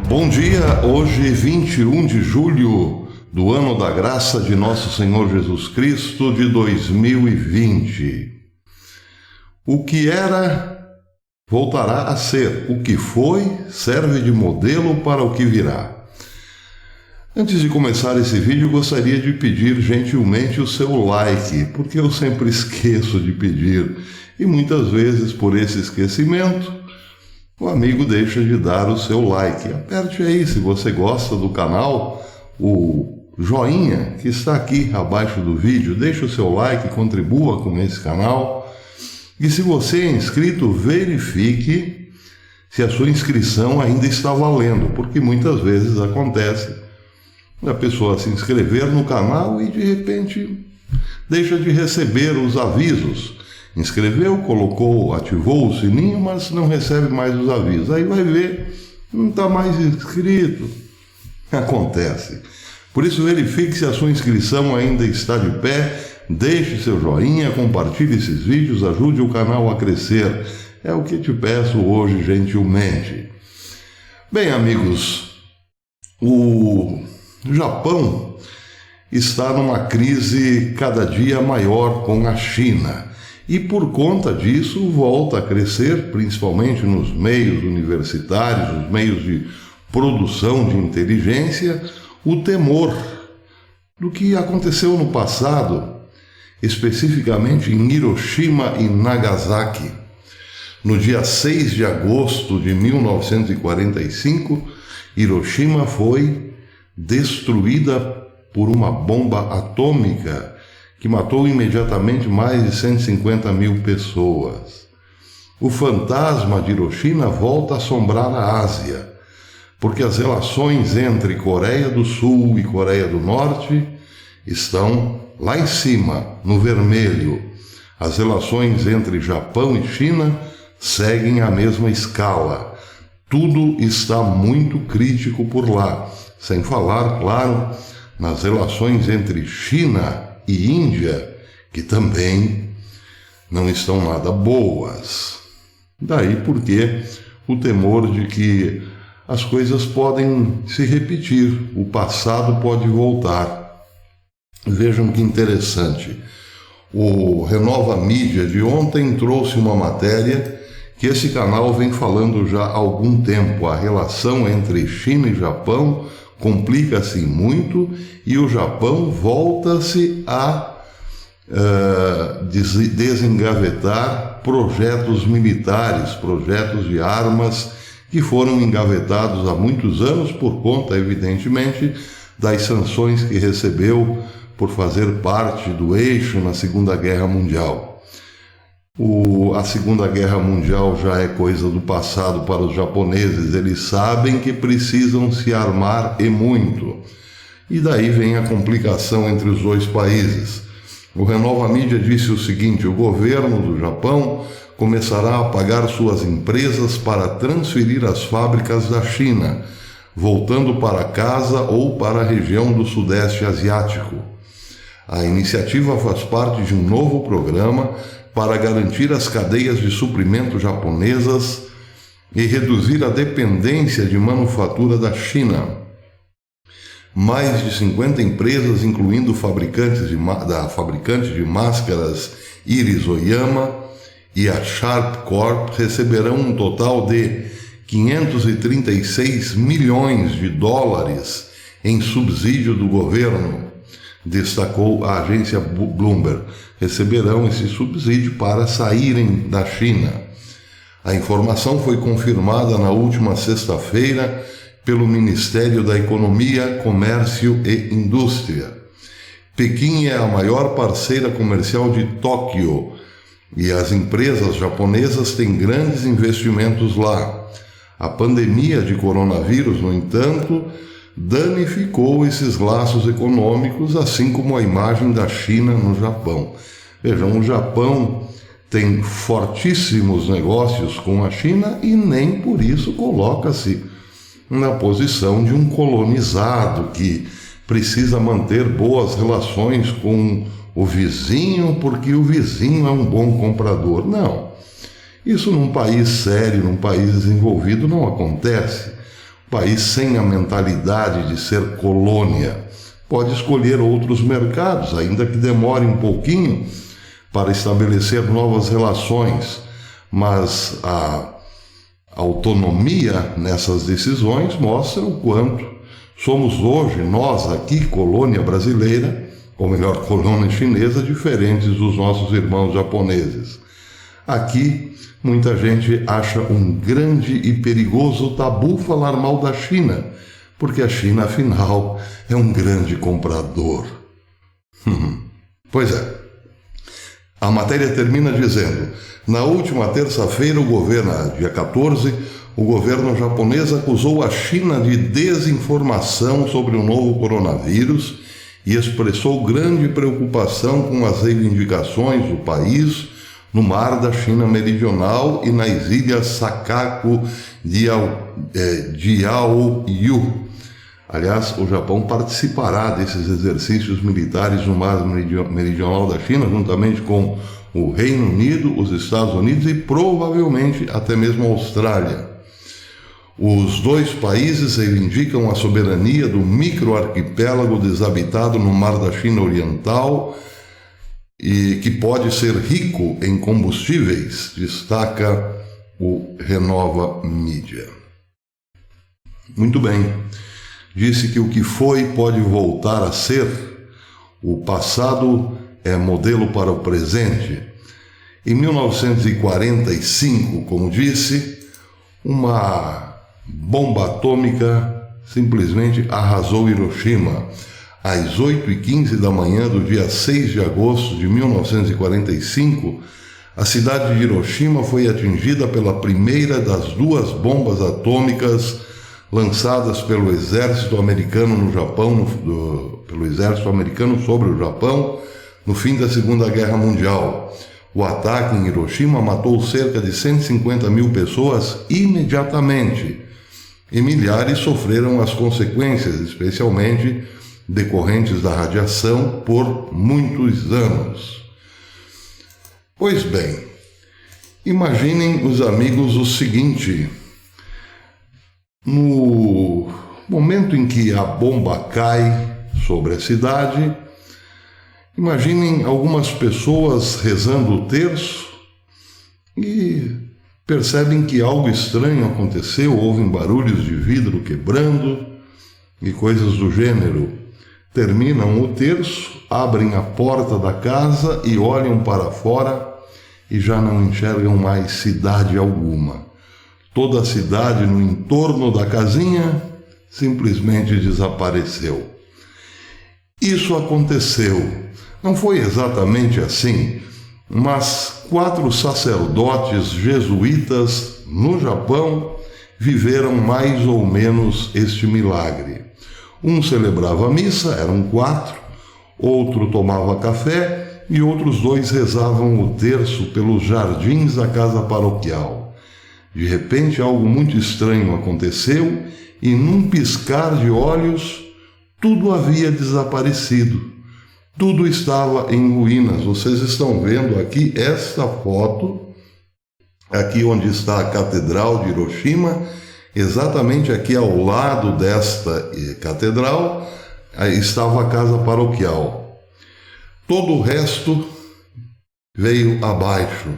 Bom dia, hoje 21 de julho do ano da graça de nosso Senhor Jesus Cristo de 2020. O que era, voltará a ser. O que foi, serve de modelo para o que virá. Antes de começar esse vídeo, gostaria de pedir gentilmente o seu like, porque eu sempre esqueço de pedir, e muitas vezes por esse esquecimento, o amigo deixa de dar o seu like. Aperte aí, se você gosta do canal, o joinha que está aqui abaixo do vídeo, deixe o seu like, contribua com esse canal. E se você é inscrito, verifique se a sua inscrição ainda está valendo, porque muitas vezes acontece a pessoa se inscrever no canal e de repente deixa de receber os avisos. Inscreveu, colocou, ativou o sininho, mas não recebe mais os avisos. Aí vai ver, não está mais inscrito. Acontece. Por isso verifique se a sua inscrição ainda está de pé, deixe seu joinha, compartilhe esses vídeos, ajude o canal a crescer. É o que te peço hoje, gentilmente. Bem, amigos, o Japão está numa crise cada dia maior com a China. E por conta disso volta a crescer, principalmente nos meios universitários, nos meios de produção de inteligência, o temor do que aconteceu no passado, especificamente em Hiroshima e Nagasaki. No dia 6 de agosto de 1945, Hiroshima foi destruída por uma bomba atômica que matou imediatamente mais de 150 mil pessoas. O fantasma de Hiroshima volta a assombrar a Ásia, porque as relações entre Coreia do Sul e Coreia do Norte estão lá em cima, no vermelho. As relações entre Japão e China seguem a mesma escala. Tudo está muito crítico por lá, sem falar, claro, nas relações entre China e Índia, que também não estão nada boas. Daí porque o temor de que as coisas podem se repetir, o passado pode voltar. Vejam que interessante. O Renova Mídia de ontem trouxe uma matéria que esse canal vem falando já há algum tempo. A relação entre China e Japão complica-se muito e o Japão volta-se a desengavetar projetos militares, projetos de armas que foram engavetados há muitos anos por conta, evidentemente, das sanções que recebeu por fazer parte do eixo na Segunda Guerra Mundial. A Segunda Guerra Mundial já é coisa do passado para os japoneses, eles sabem que precisam se armar e muito. E daí vem a complicação entre os dois países. O Renova Mídia disse o seguinte: o governo do Japão começará a pagar suas empresas para transferir as fábricas da China, voltando para casa ou para a região do Sudeste Asiático. A iniciativa faz parte de um novo programa para garantir as cadeias de suprimento japonesas e reduzir a dependência de manufatura da China. Mais de 50 empresas, incluindo da fabricante de máscaras Iris Oyama e a Sharp Corp, receberão um total de 536 milhões de dólares em subsídio do governo, destacou a agência Bloomberg. Receberão esse subsídio para saírem da China. A informação foi confirmada na última sexta-feira pelo Ministério da Economia, Comércio e Indústria. Pequim é a maior parceira comercial de Tóquio e as empresas japonesas têm grandes investimentos lá. A pandemia de coronavírus, no entanto, danificou esses laços econômicos, assim como a imagem da China no Japão. Vejam, o Japão tem fortíssimos negócios com a China e nem por isso coloca-se na posição de um colonizado que precisa manter boas relações com o vizinho porque o vizinho é um bom comprador. Não. Isso num país sério, num país desenvolvido, não acontece. país sem a mentalidade de ser colônia. Pode escolher outros mercados, ainda que demore um pouquinho para estabelecer novas relações, mas a autonomia nessas decisões mostra o quanto somos hoje, nós aqui, colônia brasileira, ou melhor, colônia chinesa, diferentes dos nossos irmãos japoneses. Aqui, muita gente acha um grande e perigoso tabu falar mal da China, porque a China, afinal, é um grande comprador. Pois é. A matéria termina dizendo: na última terça-feira, dia 14, o governo japonês acusou a China de desinformação sobre o novo coronavírus e expressou grande preocupação com as reivindicações do país no mar da China Meridional e nas ilhas Sakako Diaoyu. Aliás, o Japão participará desses exercícios militares no mar meridional da China, juntamente com o Reino Unido, os Estados Unidos e provavelmente até mesmo a Austrália. Os dois países reivindicam a soberania do microarquipélago desabitado no mar da China Oriental e que pode ser rico em combustíveis, destaca o Renova Mídia. Muito bem. Disse que o que foi pode voltar a ser. O passado é modelo para o presente. Em 1945, como disse, uma bomba atômica simplesmente arrasou Hiroshima. Às 8h15 da manhã do dia 6 de agosto de 1945, a cidade de Hiroshima foi atingida pela primeira das duas bombas atômicas lançadas pelo exército americano no Japão, pelo exército americano sobre o Japão, no fim da Segunda Guerra Mundial. O ataque em Hiroshima matou cerca de 150 mil pessoas imediatamente, e milhares sofreram as consequências, especialmente decorrentes da radiação, por muitos anos. Pois bem, imaginem os amigos o seguinte: no momento em que a bomba cai sobre a cidade, imaginem algumas pessoas rezando o terço e percebem que algo estranho aconteceu, ouvem barulhos de vidro quebrando e coisas do gênero. Terminam o terço, abrem a porta da casa e olham para fora e já não enxergam mais cidade alguma. Toda a cidade no entorno da casinha simplesmente desapareceu. Isso aconteceu. Não foi exatamente assim, mas 4 sacerdotes jesuítas no Japão viveram mais ou menos este milagre. Um celebrava a missa, eram 4, outro tomava café e outros 2 rezavam o terço pelos jardins da casa paroquial. De repente, algo muito estranho aconteceu e, num piscar de olhos, tudo havia desaparecido. Tudo estava em ruínas. Vocês estão vendo aqui esta foto, aqui onde está a Catedral de Hiroshima, exatamente aqui ao lado desta catedral, estava a casa paroquial. Todo o resto veio abaixo.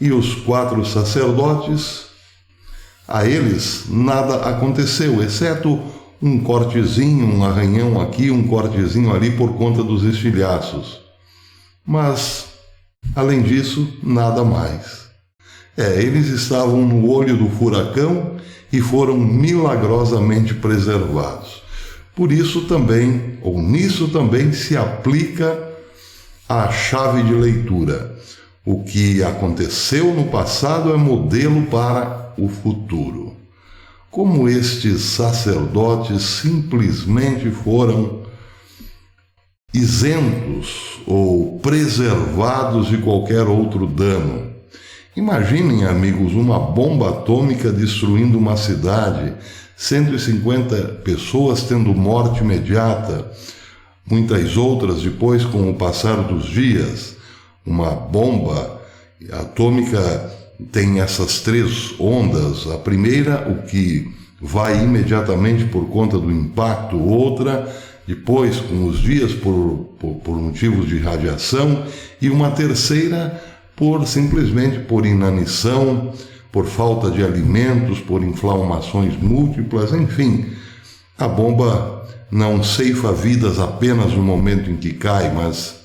E os 4 sacerdotes, a eles nada aconteceu, exceto um cortezinho, um arranhão aqui, um cortezinho ali por conta dos estilhaços. Mas, além disso, nada mais. Eles estavam no olho do furacão e foram milagrosamente preservados. Por isso também, ou nisso também, se aplica a chave de leitura. O que aconteceu no passado é modelo para o futuro. Como estes sacerdotes simplesmente foram isentos ou preservados de qualquer outro dano. Imaginem, amigos, uma bomba atômica destruindo uma cidade, 150 pessoas tendo morte imediata, muitas outras depois com o passar dos dias. Uma bomba atômica tem essas 3 ondas. A primeira, o que vai imediatamente por conta do impacto, outra depois com os dias por motivos de radiação, e uma terceira simplesmente por inanição, por falta de alimentos, por inflamações múltiplas, enfim. A bomba não ceifa vidas apenas no momento em que cai, mas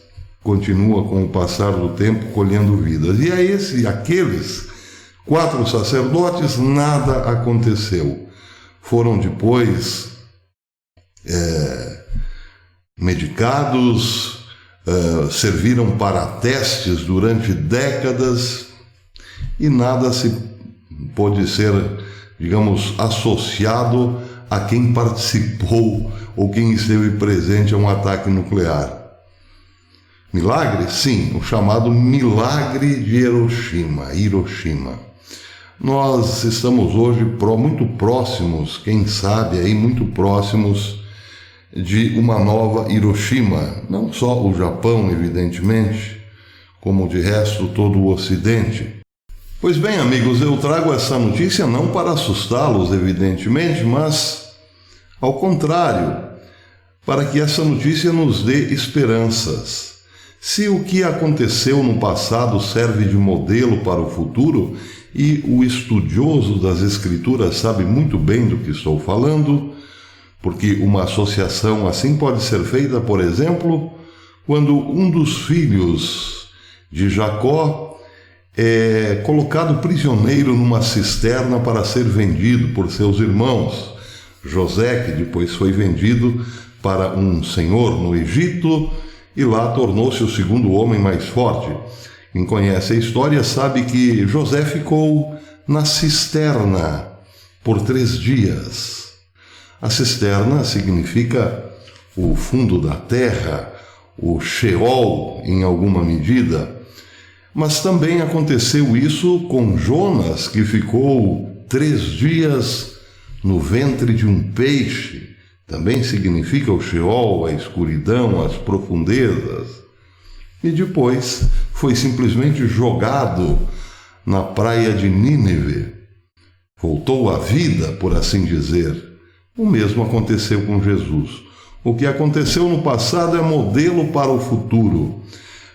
continua com o passar do tempo colhendo vidas. E aqueles 4 sacerdotes, nada aconteceu. Foram depois medicados, serviram para testes durante décadas e nada se pode ser, digamos, associado a quem participou ou quem esteve presente a um ataque nuclear. Milagre? Sim, o chamado milagre de Hiroshima. Nós estamos hoje muito próximos, quem sabe aí, muito próximos de uma nova Hiroshima. Não só o Japão, evidentemente, como de resto todo o Ocidente. Pois bem, amigos, eu trago essa notícia não para assustá-los, evidentemente, mas, ao contrário, para que essa notícia nos dê esperanças. Se o que aconteceu no passado serve de modelo para o futuro, e o estudioso das Escrituras sabe muito bem do que estou falando, porque uma associação assim pode ser feita, por exemplo, quando um dos filhos de Jacó é colocado prisioneiro numa cisterna para ser vendido por seus irmãos. José, que depois foi vendido para um senhor no Egito, e lá tornou-se o segundo homem mais forte. Quem conhece a história sabe que José ficou na cisterna por 3 dias. A cisterna significa o fundo da terra, o Sheol em alguma medida. Mas também aconteceu isso com Jonas, que ficou 3 dias no ventre de um peixe. Também significa o Sheol, a escuridão, as profundezas. E depois foi simplesmente jogado na praia de Nínive. Voltou à vida, por assim dizer. O mesmo aconteceu com Jesus. O que aconteceu no passado é modelo para o futuro.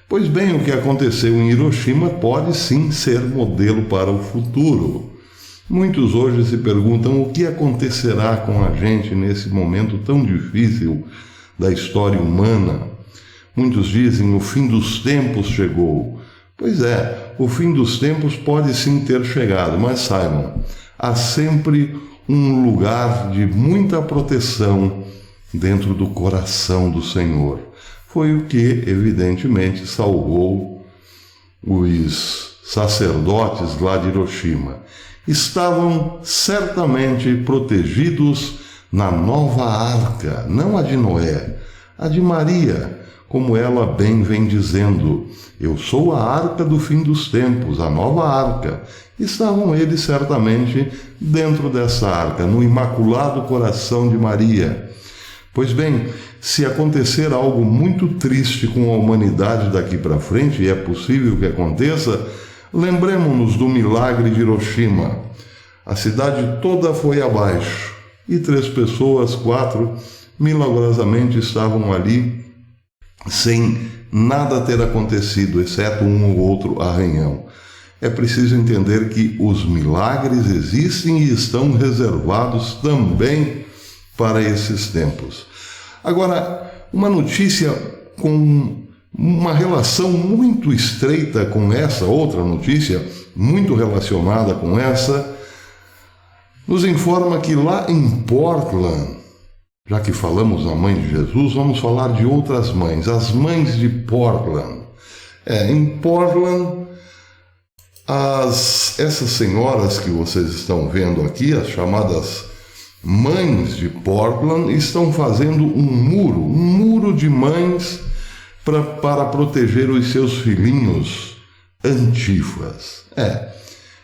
Pois bem, o que aconteceu em Hiroshima pode sim ser modelo para o futuro. Muitos hoje se perguntam o que acontecerá com a gente nesse momento tão difícil da história humana. Muitos dizem o fim dos tempos chegou. Pois é, o fim dos tempos pode sim ter chegado, mas saibam, há sempre um lugar de muita proteção dentro do coração do Senhor. Foi o que, evidentemente, salvou os sacerdotes lá de Hiroshima. Estavam certamente protegidos na nova arca, não a de Noé, a de Maria, como ela bem vem dizendo: eu sou a arca do fim dos tempos, a nova arca. Estavam eles certamente dentro dessa arca, no imaculado coração de Maria. Pois bem, se acontecer algo muito triste com a humanidade daqui para frente, e é possível que aconteça, lembremos-nos do milagre de Hiroshima. A cidade toda foi abaixo, e 3 pessoas, 4, milagrosamente estavam ali, sem nada ter acontecido, exceto um ou outro arranhão. É preciso entender que os milagres existem e estão reservados também para esses tempos. Agora, uma notícia com uma relação muito estreita com essa outra notícia, muito relacionada com essa, nos informa que lá em Portland, já que falamos na mãe de Jesus, vamos falar de outras mães, as mães de Portland. Em Portland, essas senhoras que vocês estão vendo aqui, as chamadas mães de Portland, estão fazendo um muro de mães para proteger os seus filhinhos antifas.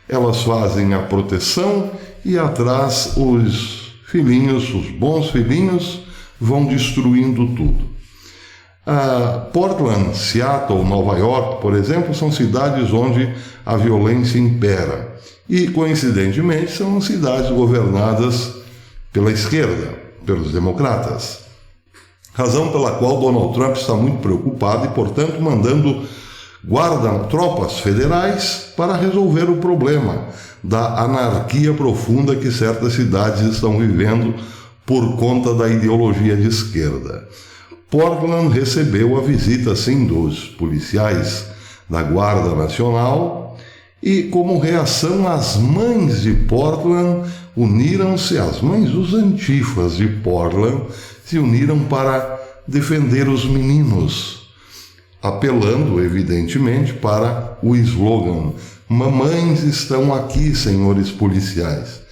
Elas fazem a proteção e atrás os filhinhos, os bons filhinhos, vão destruindo tudo. Portland, Seattle, Nova York, por exemplo, são cidades onde a violência impera. E, coincidentemente, são cidades governadas pela esquerda, pelos democratas. Razão pela qual Donald Trump está muito preocupado e, portanto, mandando tropas federais para resolver o problema da anarquia profunda que certas cidades estão vivendo por conta da ideologia de esquerda. Portland recebeu a visita, sim, dos policiais da Guarda Nacional e, como reação, as mães de Portland uniram-se, as mães dos antifas de Portland se uniram para defender os meninos, apelando, evidentemente, para o slogan: "Mamães estão aqui, senhores policiais".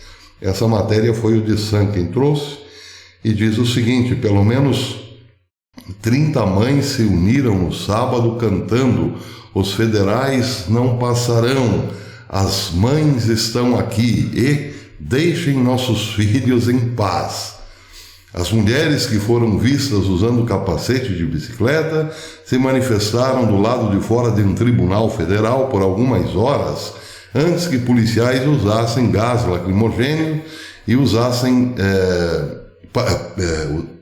Essa matéria foi o The Sun quem trouxe e diz o seguinte: pelo menos 30 mães se uniram no sábado cantando: "Os federais não passarão, as mães estão aqui e deixem nossos filhos em paz". As mulheres que foram vistas usando capacete de bicicleta se manifestaram do lado de fora de um tribunal federal por algumas horas antes que policiais usassem gás lacrimogêneo e usassem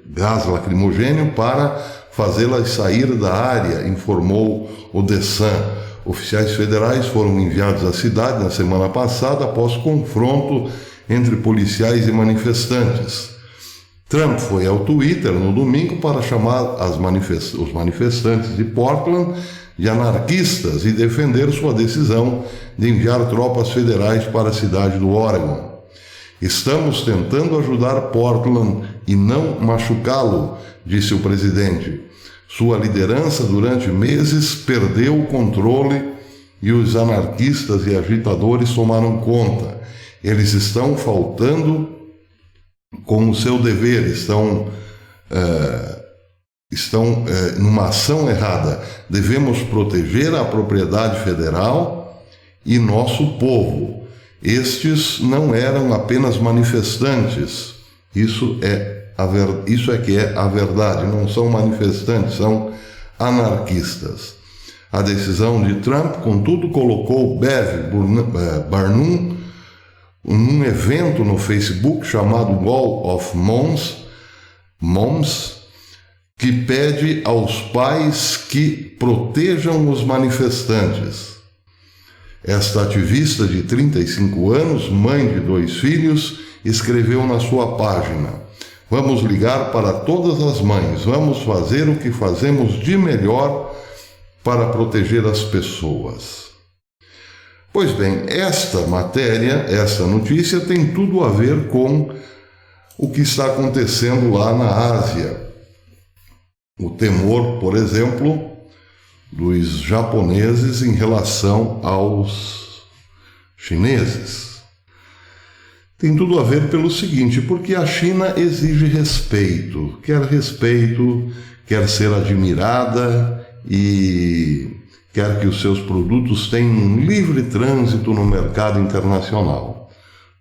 gás lacrimogêneo para fazê-las sair da área, informou o The Sun. Oficiais federais foram enviados à cidade na semana passada após confronto entre policiais e manifestantes. Trump foi ao Twitter no domingo para chamar os manifestantes de Portland de anarquistas e defender sua decisão de enviar tropas federais para a cidade do Oregon. "Estamos tentando ajudar Portland e não machucá-lo", disse o presidente. Sua liderança durante meses perdeu o controle e os anarquistas e agitadores tomaram conta. Eles estão faltando com o seu dever, estão numa ação errada. Devemos proteger a propriedade federal e nosso povo. Estes não eram apenas manifestantes. Isso é que é a verdade. Não são manifestantes, são anarquistas. A decisão de Trump, contudo, colocou Bev Barnum num evento no Facebook chamado Wall of Moms, que pede aos pais que protejam os manifestantes. Esta ativista de 35 anos, mãe de 2 filhos, escreveu na sua página: "Vamos ligar para todas as mães, vamos fazer o que fazemos de melhor para proteger as pessoas". Pois bem, esta notícia tem tudo a ver com o que está acontecendo lá na Ásia. O temor, por exemplo, dos japoneses em relação aos chineses. Tem tudo a ver pelo seguinte: porque a China exige respeito, quer ser admirada e quer que os seus produtos tenham um livre trânsito no mercado internacional.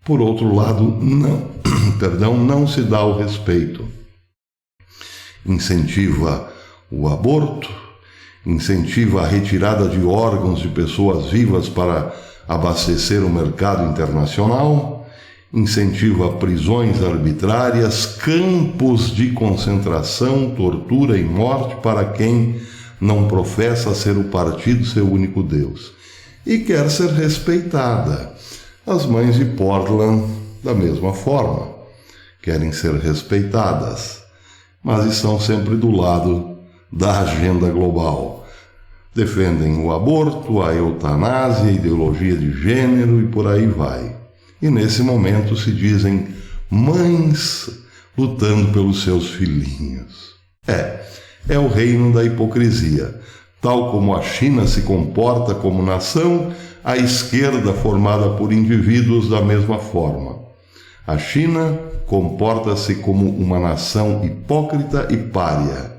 Por outro lado, não se dá o respeito. Incentiva o aborto, incentiva a retirada de órgãos de pessoas vivas para abastecer o mercado internacional, incentiva prisões arbitrárias, campos de concentração, tortura e morte para quem não professa ser o partido seu único Deus. E quer ser respeitada. As mães de Portland, da mesma forma, querem ser respeitadas, mas estão sempre do lado da agenda global. Defendem o aborto, a eutanásia, a ideologia de gênero e por aí vai. E nesse momento se dizem mães lutando pelos seus filhinhos. É o reino da hipocrisia. Tal como a China se comporta como nação, a esquerda, formada por indivíduos, da mesma forma. A China comporta-se como uma nação hipócrita e pária.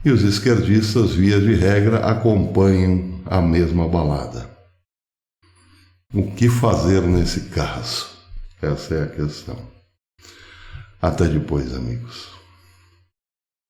E os esquerdistas, via de regra, acompanham a mesma balada. O que fazer nesse caso? Essa é a questão. Até depois, amigos.